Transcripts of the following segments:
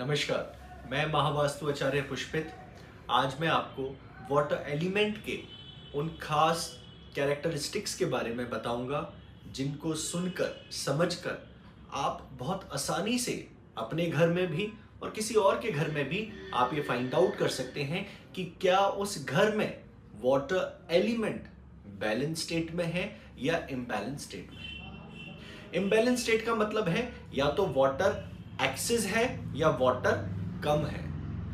नमस्कार, मैं महावास्तु आचार्य पुष्पित। आज मैं आपको वाटर एलिमेंट के उन खास कैरेक्टरिस्टिक्स के बारे में बताऊंगा जिनको सुनकर समझकर आप बहुत आसानी से अपने घर में भी और किसी और के घर में भी आप ये फाइंड आउट कर सकते हैं कि क्या उस घर में वाटर एलिमेंट बैलेंस स्टेट में है या इम्बैलेंस स्टेट में है। इम्बैलेंस स्टेट का मतलब है या तो वाटर एक्सेस है या वाटर कम है,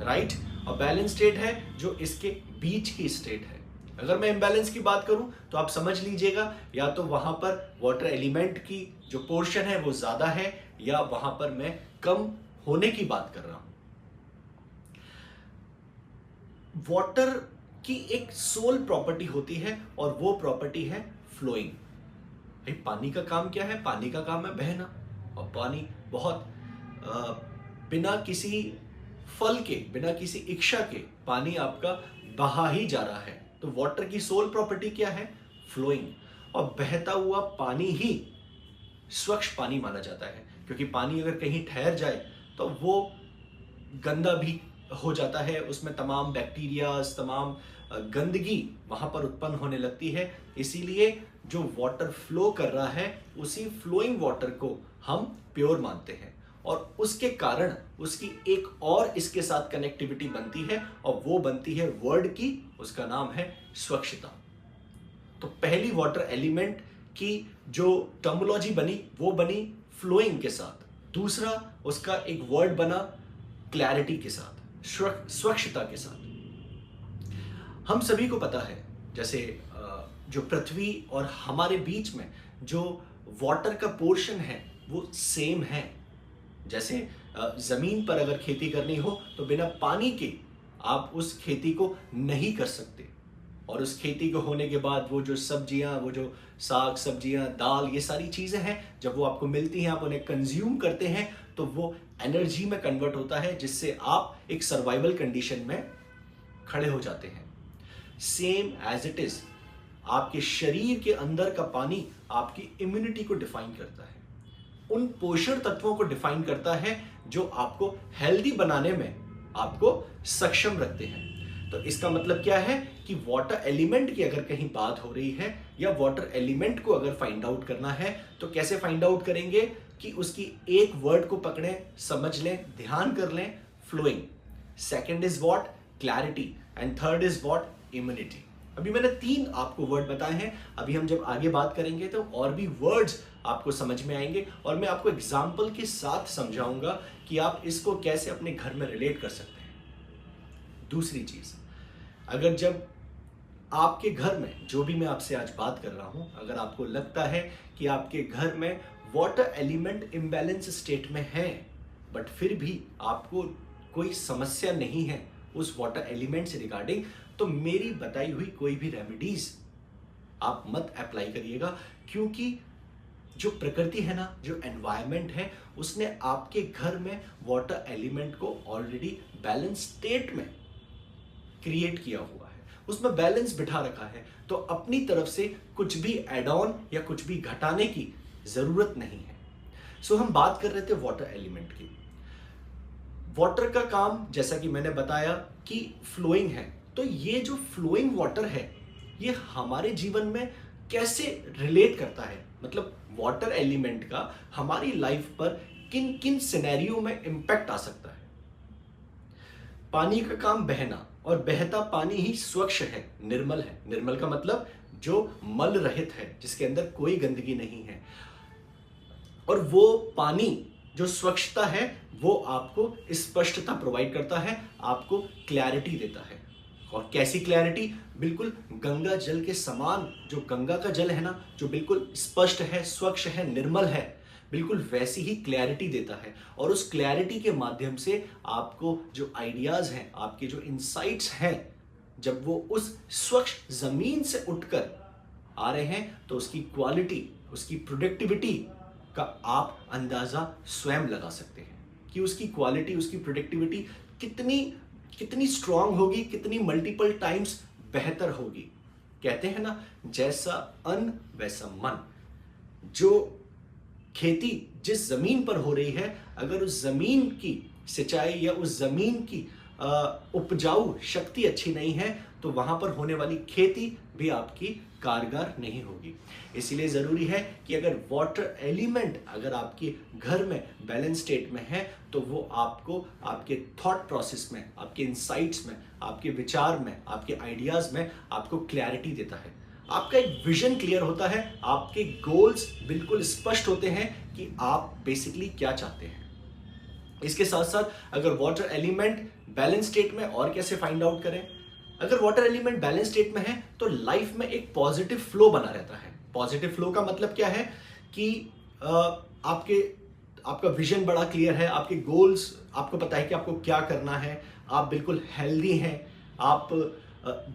राइट। और बैलेंस स्टेट है जो इसके बीच की स्टेट है। अगर मैं इम्बैलेंस की बात करूं तो आप समझ लीजिएगा या तो वहां पर वाटर एलिमेंट की जो पोर्शन है वो ज्यादा है या वहां पर मैं कम होने की बात कर रहा हूं। वाटर की एक सोल प्रॉपर्टी होती है और वो प्रॉपर्टी है फ्लोइंग। भाई पानी का काम क्या है? पानी का काम है बहना, और पानी बहुत बिना किसी फल के, बिना किसी इच्छा के पानी आपका बहा ही जा रहा है। तो वाटर की सोल प्रॉपर्टी क्या है? फ्लोइंग। और बहता हुआ पानी ही स्वच्छ पानी माना जाता है, क्योंकि पानी अगर कहीं ठहर जाए तो वो गंदा भी हो जाता है, उसमें तमाम बैक्टीरियाज, तमाम गंदगी वहां पर उत्पन्न होने लगती है। इसीलिए जो वाटर फ्लो कर रहा है उसी फ्लोइंग वाटर को हम प्योर मानते हैं, और उसके कारण उसकी एक और इसके साथ कनेक्टिविटी बनती है, और वो बनती है वर्ड की, उसका नाम है स्वच्छता। तो पहली वाटर एलिमेंट की जो टर्मिनोलॉजी बनी वो बनी फ्लोइंग के साथ। दूसरा उसका एक वर्ड बना क्लैरिटी के साथ, स्वच्छता के साथ। हम सभी को पता है जैसे जो पृथ्वी और हमारे बीच में जो वाटर का पोर्शन है वो सेम है। जैसे जमीन पर अगर खेती करनी हो तो बिना पानी के आप उस खेती को नहीं कर सकते, और उस खेती को होने के बाद वो जो सब्जियां, वो जो साग सब्जियां, दाल, ये सारी चीजें हैं, जब वो आपको मिलती हैं, आप उन्हें कंज्यूम करते हैं तो वो एनर्जी में कन्वर्ट होता है, जिससे आप एक सर्वाइवल कंडीशन में खड़े हो जाते हैं। सेम एज इट इज आपके शरीर के अंदर का पानी आपकी इम्यूनिटी को डिफाइन करता है, उन पोषण तत्वों को डिफाइन करता है जो आपको हेल्दी बनाने में आपको सक्षम रखते हैं। तो इसका मतलब क्या है कि वाटर एलिमेंट की अगर कहीं बात हो रही है या वाटर एलिमेंट को अगर फाइंड आउट करना है तो कैसे फाइंड आउट करेंगे कि उसकी एक वर्ड को पकड़ें, समझ लें, ध्यान कर लें, flowing. Second is what? Clarity. And third is what? Immunity. अभी मैंने 3 आपको वर्ड बताए हैं। अभी हम जब आगे बात करेंगे तो और भी वर्ड्स आपको समझ में आएंगे, और मैं आपको एग्जाम्पल के साथ समझाऊंगा कि आप इसको कैसे अपने घर में रिलेट कर सकते हैं। दूसरी चीज, अगर जब आपके घर में, जो भी मैं आपसे आज बात कर रहा हूं, अगर आपको लगता है कि आपके घर में वाटर एलिमेंट इम्बैलेंस स्टेट में है, बट फिर भी आपको कोई समस्या नहीं है उस वाटर एलिमेंट से रिगार्डिंग, तो मेरी बताई हुई कोई भी रेमेडीज आप मत अप्लाई करिएगा, क्योंकि जो प्रकृति है ना, जो एनवायरनमेंट है, उसने आपके घर में वाटर एलिमेंट को ऑलरेडी बैलेंस स्टेट में क्रिएट किया हुआ है, उसमें बैलेंस बिठा रखा है। तो अपनी तरफ से कुछ भी एड ऑन या कुछ भी घटाने की जरूरत नहीं है। सो हम बात कर रहे थे वाटर एलिमेंट की। वाटर का काम, जैसा कि मैंने बताया, कि फ्लोइंग है। तो ये जो फ्लोइंग वाटर है ये हमारे जीवन में कैसे रिलेट करता है, मतलब वाटर एलिमेंट का हमारी लाइफ पर किन किन सिनेरियो में इंपैक्ट आ सकता है। पानी का काम बहना, और बहता पानी ही स्वच्छ है, निर्मल है। निर्मल का मतलब जो मल रहित है, जिसके अंदर कोई गंदगी नहीं है। और वो पानी जो स्वच्छता है वो आपको स्पष्टता प्रोवाइड करता है, आपको क्लैरिटी देता है। और कैसी क्लैरिटी? बिल्कुल गंगा जल के समान। जो गंगा का जल है ना, जो बिल्कुल स्पष्ट है, स्वच्छ है, निर्मल है, बिल्कुल वैसी ही क्लैरिटी देता है। और उस क्लैरिटी के माध्यम से आपको जो आइडियाज हैं, आपके जो इंसाइट्स हैं, जब वो उस स्वच्छ जमीन से उठकर आ रहे हैं तो उसकी क्वालिटी, उसकी प्रोडक्टिविटी का आप अंदाजा स्वयं लगा सकते हैं कि उसकी क्वालिटी, उसकी प्रोडक्टिविटी कितनी कितनी स्ट्रांग होगी, कितनी मल्टीपल टाइम्स बेहतर होगी। कहते हैं ना, जैसा अन्न वैसा मन। जो खेती जिस जमीन पर हो रही है, अगर उस जमीन की सिंचाई या उस जमीन की उपजाऊ शक्ति अच्छी नहीं है, तो वहां पर होने वाली खेती भी आपकी कारगर नहीं होगी। इसीलिए जरूरी है कि अगर वाटर एलिमेंट अगर आपके घर में बैलेंस स्टेट में है, तो वो आपको आपके थॉट प्रोसेस में, आपके इंसाइट्स में, आपके विचार में, आपके आइडियाज में आपको क्लैरिटी देता है। आपका एक विजन क्लियर होता है, आपके गोल्स बिल्कुल स्पष्ट होते हैं कि आप बेसिकली क्या चाहते हैं। इसके साथ साथ अगर वाटर एलिमेंट बैलेंस स्टेट में और कैसे फाइंड आउट करें, अगर वाटर एलिमेंट बैलेंस स्टेट में है तो लाइफ में एक पॉजिटिव फ्लो बना रहता है। पॉजिटिव फ्लो का मतलब क्या है कि आपका विजन बड़ा क्लियर है, आपके गोल्स, आपको पता है कि आपको क्या करना है, आप बिल्कुल हेल्दी हैं, आप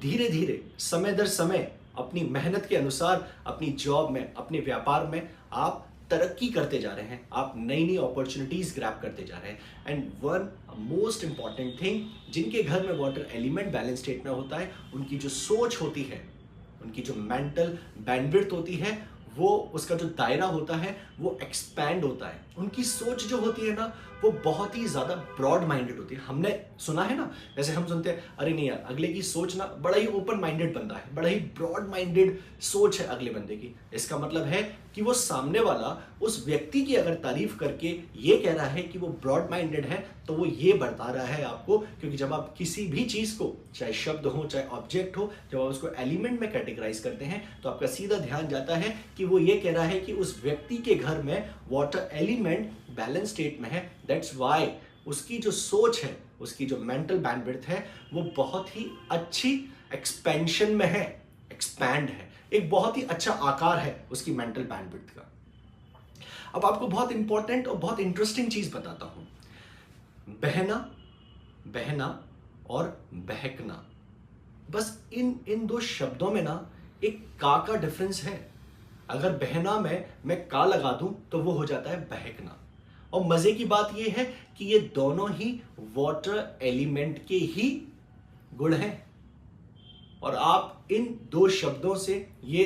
धीरे धीरे समय दर समय अपनी मेहनत के अनुसार अपनी जॉब में, अपने व्यापार में आप तरक्की करते जा रहे हैं, आप नई नई अपॉर्चुनिटीज ग्रैब करते जा रहे हैं। And one most important thing, जिनके घर में वाटर एलिमेंट बैलेंस स्टेट में होता है, उनकी जो सोच होती है, उनकी जो मेंटल बैंडविड्थ होती है, वो उसका जो दायरा होता है वो एक्सपैंड होता है। उनकी सोच जो होती है ना, वो बहुत ही ज्यादा ब्रॉड माइंडेड होती है। हमने सुना है ना, जैसे हम सुनते हैं, अरे नहीं यार, अगले की सोच ना बड़ा ही ओपन माइंडेड बंदा है, बड़ा ही ब्रॉड माइंडेड सोच है अगले बंदे की। इसका मतलब है कि वो सामने वाला उस व्यक्ति की अगर तारीफ करके ये कह रहा है कि वो ब्रॉड माइंडेड है, तो वो ये बता रहा है आपको, क्योंकि जब आप किसी भी चीज को, चाहे शब्द हो चाहे ऑब्जेक्ट हो, जब आप उसको एलिमेंट में कैटेगराइज करते हैं, तो आपका सीधा ध्यान जाता है कि वो ये कह रहा है कि उस व्यक्ति के घर में वाटर एलिमेंट बैलेंस स्टेट में है। दैट्स व्हाई उसकी जो सोच है, उसकी जो मेंटल बैंडविड्थ है, वो बहुत ही अच्छी एक्सपेंशन में है, एक्सपैंड है, एक बहुत ही अच्छा आकार है उसकी मेंटल बैंडविड्थ का। अब आपको बहुत इंपॉर्टेंट और बहुत इंटरेस्टिंग चीज बताता हूं। बहना और बहकना, बस इन दो शब्दों में ना एक का डिफरेंस है। अगर बहना में मैं का लगा दूं तो वो हो जाता है बहकना। और मजे की बात ये है कि ये दोनों ही वाटर एलिमेंट के ही गुण हैं, और आप इन दो शब्दों से ये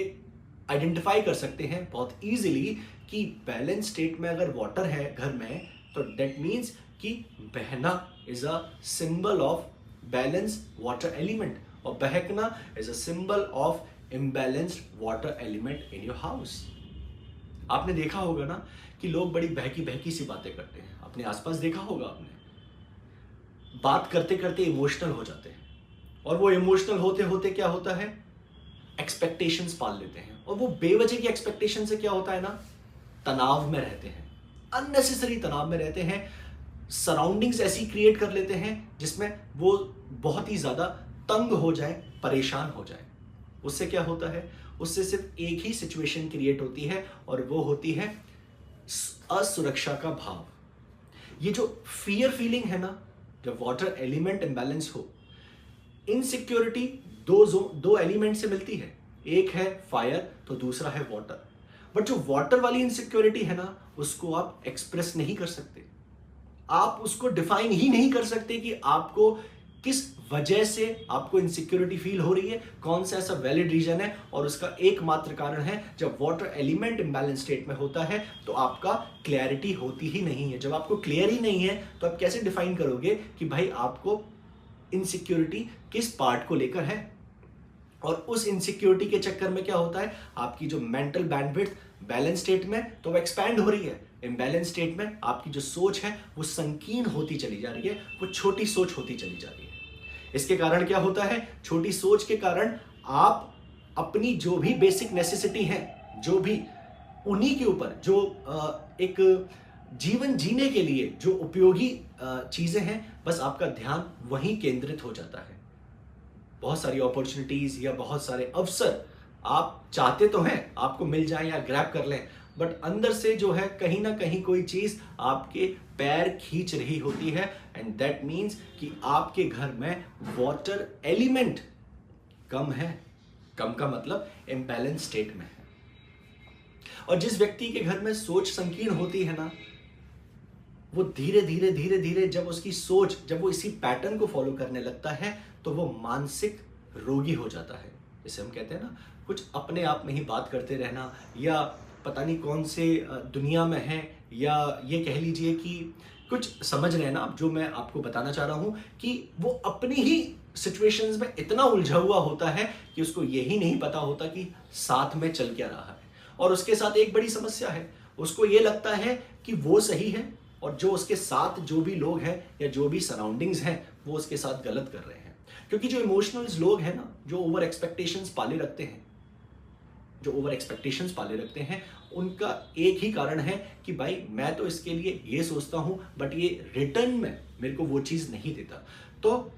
आइडेंटिफाई कर सकते हैं बहुत इजीली कि बैलेंस स्टेट में अगर वाटर है घर में, तो दैट मीन्स कि बहना is a symbol of balance water element, और बहकना is a symbol of imbalanced water element in your house. आपने देखा होगा ना कि लोग बड़ी बहकी बहकी सी बातें करते हैं, अपने आसपास देखा होगा आपने, बात करते करते इमोशनल हो जाते हैं, और वो इमोशनल होते होते क्या होता है, एक्सपेक्टेशंस पाल लेते हैं, और वो बेवजह की एक्सपेक्टेशन से क्या होता है ना, तनाव में रहते हैं, अननेसेसरी तनाव में रहते हैं, सराउंडिंग्स ऐसी क्रिएट कर लेते हैं जिसमें वो बहुत ही ज्यादा तंग हो जाए, परेशान हो जाए। उससे क्या होता है, उससे सिर्फ एक ही सिचुएशन क्रिएट होती है, और वो होती है असुरक्षा का भाव। ये जो फियर फीलिंग है ना, जब वाटर एलिमेंट इंबैलेंस हो, इनसिक्योरिटी दो एलिमेंट से मिलती है, एक है फायर तो दूसरा है वाटर। बट जो वाटर वाली इनसिक्योरिटी है ना, उसको आप एक्सप्रेस नहीं कर सकते, आप उसको डिफाइन ही नहीं कर सकते कि आपको किस वजह से आपको इनसिक्योरिटी फील हो रही है, कौन सा ऐसा वैलिड रीजन है। और उसका एकमात्र कारण है, जब वाटर एलिमेंट इम्बैलेंस स्टेट में होता है तो आपका क्लैरिटी होती ही नहीं है। जब आपको क्लियर ही नहीं है तो आप कैसे डिफाइन करोगे कि भाई आपको इनसिक्योरिटी किस पार्ट को लेकर है। और उस इनसिक्योरिटी के चक्कर में क्या होता है, आपकी जो मेंटल बैंडविड्थ बैलेंस स्टेट में तो वो एक्सपैंड हो रही है, इम्बैलेंस स्टेट में आपकी जो सोच है वो संकीर्ण होती चली जा रही है, वो छोटी सोच होती चली जा रही है। इसके कारण क्या होता है, छोटी सोच के कारण आप अपनी जो भी बेसिक नेसेसिटी है, जो भी उन्हीं के ऊपर जो एक जीवन जीने के लिए जो उपयोगी चीजें हैं, बस आपका ध्यान वहीं केंद्रित हो जाता है। बहुत सारी अपॉर्चुनिटीज या बहुत सारे अवसर आप चाहते तो हैं आपको मिल जाए या ग्रैब कर लें, बट अंदर से जो है कहीं ना कहीं कोई चीज आपके पैर खींच रही होती है, एंड दैट मीन्स कि आपके घर में वाटर एलिमेंट कम है। कम का मतलब इम्बैलेंस स्टेट में है। और जिस व्यक्ति के घर में सोच संकीर्ण होती है ना, वो धीरे धीरे धीरे धीरे जब उसकी सोच, जब वो इसी पैटर्न को फॉलो करने लगता है, तो वो मानसिक रोगी हो जाता है। जैसे हम कहते हैं ना, कुछ अपने आप में ही बात करते रहना, या पता नहीं कौन से दुनिया में है, या ये कह लीजिए कि कुछ समझ रहे हैं ना आप जो मैं आपको बताना चाह रहा हूं, कि वो अपनी ही सिचुएशंस में इतना उलझा हुआ होता है कि उसको यही नहीं पता होता कि साथ में चल क्या रहा है। और उसके साथ एक बड़ी समस्या है, उसको ये लगता है कि वो सही है और जो उसके साथ जो भी लोग हैं या जो भी सराउंडिंग्स हैं वो उसके साथ गलत कर रहे हैं। क्योंकि जो इमोशनल्स लोग हैं ना, जो ओवर एक्सपेक्टेशंस पाले रखते हैं, उनका एक ही कारण है कि भाई मैं तो इसके लिए ये सोचता हूं बट ये रिटर्न में मेरे को वो चीज नहीं देता। तो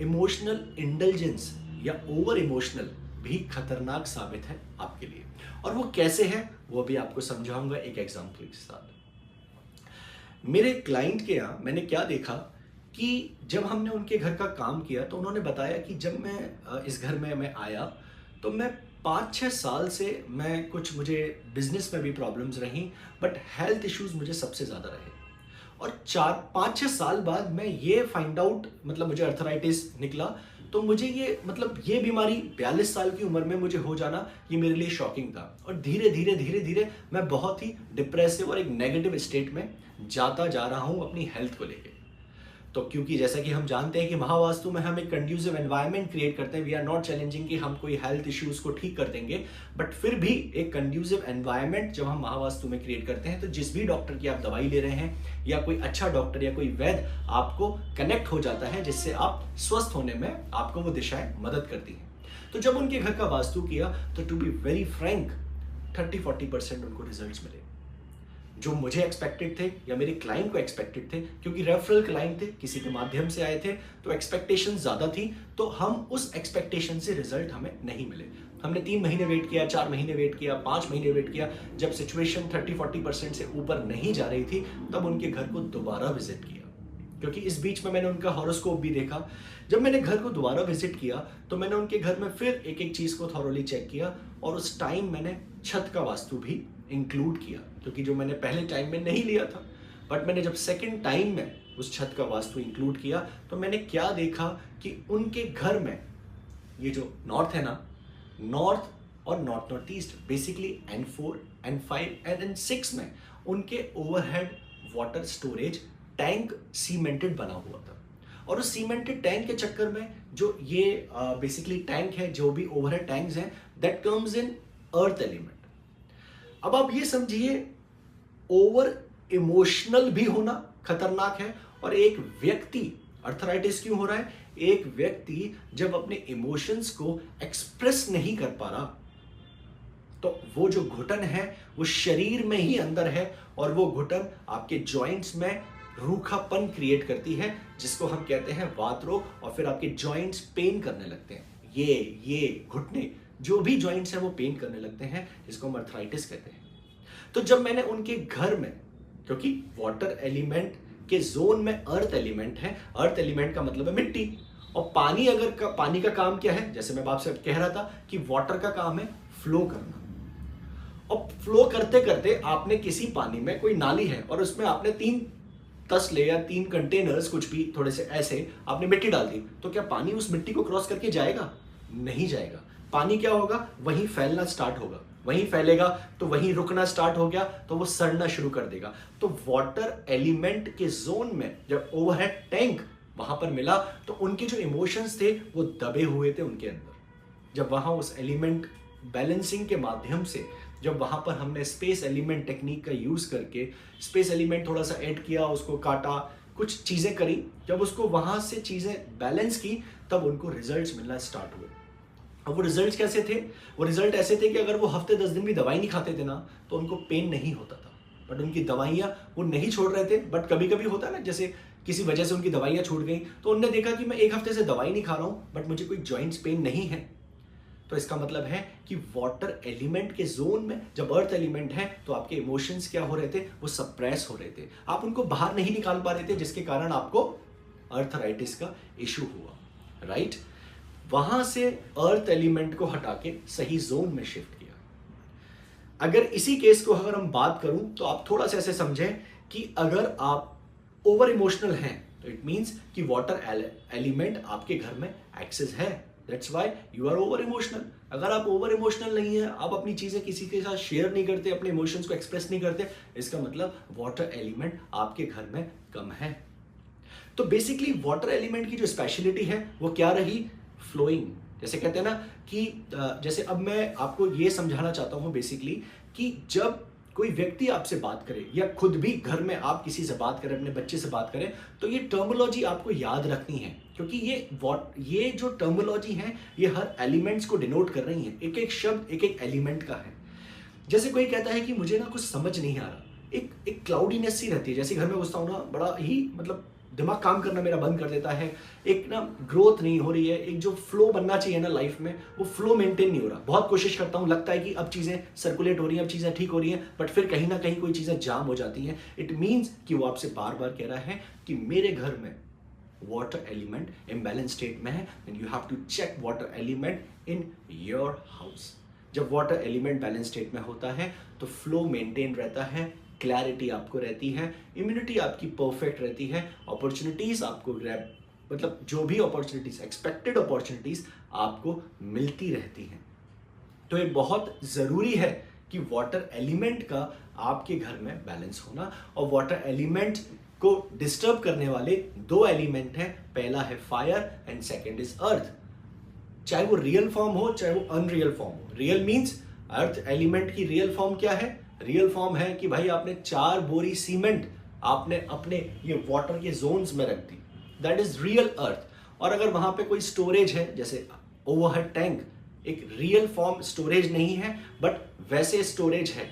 इमोशनल इंटेलिजेंस या ओवर इमोशनल भी खतरनाक साबित है आपके लिए। और वो कैसे है वो भी आपको समझाऊंगा एक एग्जांपल के साथ। मेरे क्लाइंट के यहाँ मैंने क्या देखा कि जब हमने उनके घर का काम किया तो उन्होंने बताया कि जब मैं इस घर में मैं आया तो मैं 5-6 साल से मैं मुझे बिजनेस में भी प्रॉब्लम्स रही, बट हेल्थ इश्यूज मुझे सबसे ज़्यादा रहे। और 4-5-6 साल बाद मैं ये फाइंड आउट, मतलब मुझे अर्थराइटिस निकला, तो मुझे ये बीमारी 42 साल की उम्र में मुझे हो जाना ये मेरे लिए शॉकिंग था। और धीरे धीरे मैं बहुत ही डिप्रेसिव और एक नेगेटिव स्टेट में जाता जा रहा हूँ अपनी हेल्थ को लेके। तो क्योंकि जैसा कि हम जानते हैं कि महावास्तु में हम एक कंड्यूसिव एनवायरनमेंट क्रिएट करते हैं, वी आर नॉट चैलेंजिंग कि हम कोई हेल्थ इश्यूज को ठीक कर देंगे, बट फिर भी एक कंड्यूसिव एनवायरनमेंट जब हम महावास्तु में क्रिएट करते हैं तो जिस भी डॉक्टर की आप दवाई ले रहे हैं या कोई अच्छा डॉक्टर या कोई वैद्य आपको कनेक्ट हो जाता है, जिससे आप स्वस्थ होने में आपको वो दिशाएं मदद करती हैं। तो जब उनके घर का वास्तु किया तो टू बी वेरी फ्रैंक 30-40% उनको रिजल्ट्स मिले, जो मुझे एक्सपेक्टेड थे या मेरे क्लाइंट को एक्सपेक्टेड थे। क्योंकि रेफरल क्लाइंट थे, किसी के माध्यम से आए थे, तो एक्सपेक्टेशन ज्यादा थी, तो हम उस एक्सपेक्टेशन से रिजल्ट हमें नहीं मिले। हमने 3 महीने वेट किया, 4 महीने वेट किया, 5 महीने वेट किया। जब सिचुएशन 30-40% से ऊपर नहीं जा रही थी तब उनके घर को दोबारा विजिट किया, क्योंकि इस बीच में मैंने उनका हॉरोस्कोप भी देखा। जब मैंने घर को दोबारा विजिट किया तो मैंने उनके घर में फिर एक एक चीज को थॉरोली चेक किया, और उस टाइम मैंने छत का वास्तु भी इंक्लूड किया, क्योंकि जो मैंने पहले टाइम में नहीं लिया था। बट मैंने जब सेकंड टाइम में उस छत का वास्तु इंक्लूड किया तो मैंने क्या देखा कि उनके घर में ये जो नॉर्थ है ना, नॉर्थ और north east, basically N4, N5 and N6 में उनके overhead water storage tank cemented बना हुआ था। और उस सीमेंटेड टैंक के चक्कर में जो ये बेसिकली टैंक है, जो भी ओवरहेड टैंक्स हैं, that comes in earth element. अब आप ये समझिए, ओवर इमोशनल भी होना खतरनाक है। और एक व्यक्ति, अर्थराइटिस क्यों हो रहा है, एक व्यक्ति जब अपने इमोशंस को एक्सप्रेस नहीं कर पा रहा तो वो जो घुटन है वो शरीर में ही अंदर है, और वो घुटन आपके जॉइंट्स में रूखापन क्रिएट करती है, जिसको हम कहते हैं वात रोग, और फिर आपके जॉइंट्स पेन करने लगते हैं। ये घुटने जो भी जॉइंट्स हैं वो पेन करने लगते हैं, जिसको हम अर्थराइटिस कहते हैं। तो जब मैंने उनके घर में, क्योंकि वाटर एलिमेंट के जोन में अर्थ एलिमेंट है, अर्थ एलिमेंट का मतलब है मिट्टी, और पानी का काम क्या है, जैसे मैं आपसे कह रहा था कि वाटर का काम है फ्लो करना। और फ्लो करते करते आपने किसी पानी में, कोई नाली है और उसमें आपने 3 तसले या 3 कंटेनर्स, कुछ भी थोड़े से ऐसे आपने मिट्टी डाल दी, तो क्या पानी उस मिट्टी को क्रॉस करके जाएगा? नहीं जाएगा। पानी क्या होगा, वहीं फैलना स्टार्ट होगा, वहीं फैलेगा तो वहीं रुकना स्टार्ट हो गया तो वो सड़ना शुरू कर देगा। तो वाटर एलिमेंट के जोन में जब ओवरहेड टैंक वहां पर मिला तो उनके जो इमोशंस थे वो दबे हुए थे उनके अंदर। जब वहां उस एलिमेंट बैलेंसिंग के माध्यम से, जब वहां पर हमने स्पेस एलिमेंट टेक्निक का यूज करके स्पेस एलिमेंट थोड़ा सा ऐड किया, उसको काटा, कुछ चीजें करी, जब उसको वहां से चीजें बैलेंस की तब उनको रिजल्ट्स मिलना स्टार्ट हुए। अब वो रिजल्ट कैसे थे? वो रिजल्ट ऐसे थे कि अगर वो हफ्ते 10 दिन भी दवाई नहीं खाते थे ना तो उनको पेन नहीं होता था। बट उनकी दवाइयाँ वो नहीं छोड़ रहे थे, बट कभी कभी होता है ना, जैसे किसी वजह से उनकी दवाइयाँ छूट गई तो उन्होंने देखा कि मैं 1 हफ्ते से दवाई नहीं खा रहा हूँ बट मुझे कोई जॉइंट्स पेन नहीं है। तो इसका मतलब है कि वाटर एलिमेंट के जोन में जब अर्थ एलिमेंट है तो आपके इमोशंस क्या हो रहे थे, वो सप्रेस हो रहे थे, आप उनको बाहर नहीं निकाल पा रहे थे, जिसके कारण आपको अर्थराइटिस का इशू हुआ, राइट। वहां से अर्थ एलिमेंट को हटा के सही जोन में शिफ्ट किया। अगर इसी केस को अगर हम बात करूं तो आप थोड़ा सा ऐसे समझें कि अगर आप ओवर इमोशनल हैं तो इट मींस कि वाटर एलिमेंट आपके घर में एक्सेस है, that's why you are over emotional. अगर आप ओवर इमोशनल नहीं है, आप अपनी चीजें किसी के साथ शेयर नहीं करते, अपने इमोशंस को एक्सप्रेस नहीं करते, इसका मतलब वाटर एलिमेंट आपके घर में कम है। तो बेसिकली वाटर एलिमेंट की जो स्पेशलिटी है वो क्या रही? फ्लोइंग। जैसे कहते हैं ना कि जैसे अब मैं आपको ये समझाना चाहता हूं बेसिकली कि जब कोई व्यक्ति आपसे बात करे या खुद भी घर में आप किसी से बात करें, अपने बच्चे से बात करें, तो ये टर्मिनोलॉजी आपको याद रखनी है, क्योंकि ये जो टर्मिनोलॉजी है ये हर एलिमेंट्स को डिनोट कर रही है। एक एक शब्द एक एक एलिमेंट का है। जैसे कोई कहता है कि मुझे ना कुछ समझ नहीं आ रहा, एक क्लाउडीनेस सी रहती है। जैसे घर में घुसता हूं ना, बड़ा ही मतलब दिमाग काम करना मेरा बंद कर देता है, एक ना ग्रोथ नहीं हो रही है, एक जो फ्लो बनना चाहिए ना लाइफ में, वो फ्लो मेंटेन नहीं हो रहा। बहुत कोशिश करता हूं, लगता है कि अब चीजें सर्कुलेट हो रही हैं, अब चीजें ठीक हो रही हैं, बट फिर कहीं ना कहीं कोई चीजें जाम हो जाती हैं। इट मीन्स कि वो आपसे बार बार कह रहा है कि मेरे घर में वाटर एलिमेंट इम्बैलेंस स्टेट में है, and you have to check water element in your house. जब वाटर एलिमेंट बैलेंस स्टेट में होता है तो फ्लो मेंटेन रहता है, क्लैरिटी आपको रहती है, इम्यूनिटी आपकी परफेक्ट रहती है, अपॉर्चुनिटीज आपको ग्रैब, मतलब जो भी अपॉर्चुनिटीज, एक्सपेक्टेड अपॉर्चुनिटीज आपको मिलती रहती हैं। तो ये बहुत जरूरी है कि वाटर एलिमेंट का आपके घर में बैलेंस होना। और वाटर एलिमेंट को डिस्टर्ब करने वाले दो एलिमेंट हैं, पहला है fire and second is earth. चाहे वो रियल फॉर्म हो चाहे वो अनरियल फॉर्म हो। रियल मीन्स अर्थ एलिमेंट की रियल फॉर्म क्या है? रियल फॉर्म है कि भाई आपने 4 बोरी सीमेंट आपने अपने ये वाटर के जोन्स में रख दी, दैट इज रियल अर्थ। और अगर वहां पे कोई स्टोरेज है, जैसे ओवरहेड टैंक, एक रियल फॉर्म स्टोरेज नहीं है बट वैसे स्टोरेज है,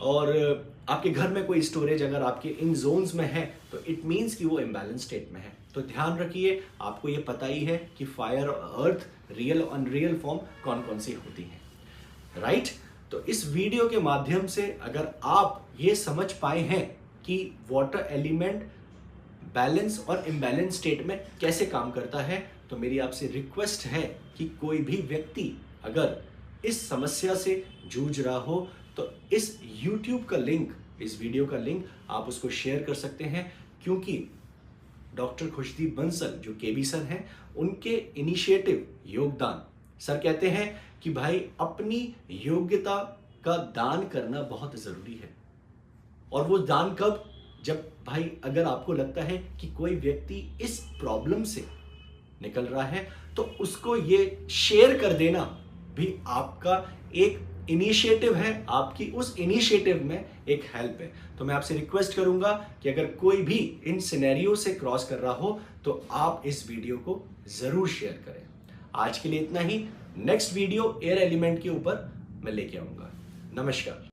और आपके घर में कोई स्टोरेज अगर आपके इन जोन्स में है तो इट मीन्स कि वो इम्बैलेंस स्टेट में है। तो ध्यान रखिए, आपको ये पता ही है कि फायर और अर्थ रियल और अनरियल फॉर्म कौन कौन सी होती हैं, राइट? तो इस वीडियो के माध्यम से अगर आप ये समझ पाए हैं कि वाटर एलिमेंट बैलेंस और इम्बैलेंस स्टेट में कैसे काम करता है, तो मेरी आपसे रिक्वेस्ट है कि कोई भी व्यक्ति अगर इस समस्या से जूझ रहा हो तो इस YouTube का लिंक, इस वीडियो का लिंक आप उसको शेयर कर सकते हैं, क्योंकि डॉक्टर खुशदीप बंसल जो केबी सर हैं, उनके इनिशिएटिव योगदान, सर कहते हैं कि भाई अपनी योग्यता का दान करना बहुत जरूरी है। और वो दान कब? जब भाई अगर आपको लगता है कि कोई व्यक्ति इस प्रॉब्लम से निकल रहा है तो उसको ये शेयर कर देना भी आपका एक इनिशिएटिव है, आपकी उस इनिशिएटिव में एक हेल्प है। तो मैं आपसे रिक्वेस्ट करूंगा कि अगर कोई भी इन सिनेरियो से क्रॉस कर रहा हो तो आप इस वीडियो को जरूर शेयर करें। आज के लिए इतना ही। नेक्स्ट वीडियो एयर एलिमेंट के ऊपर मैं लेके आऊंगा। नमस्कार।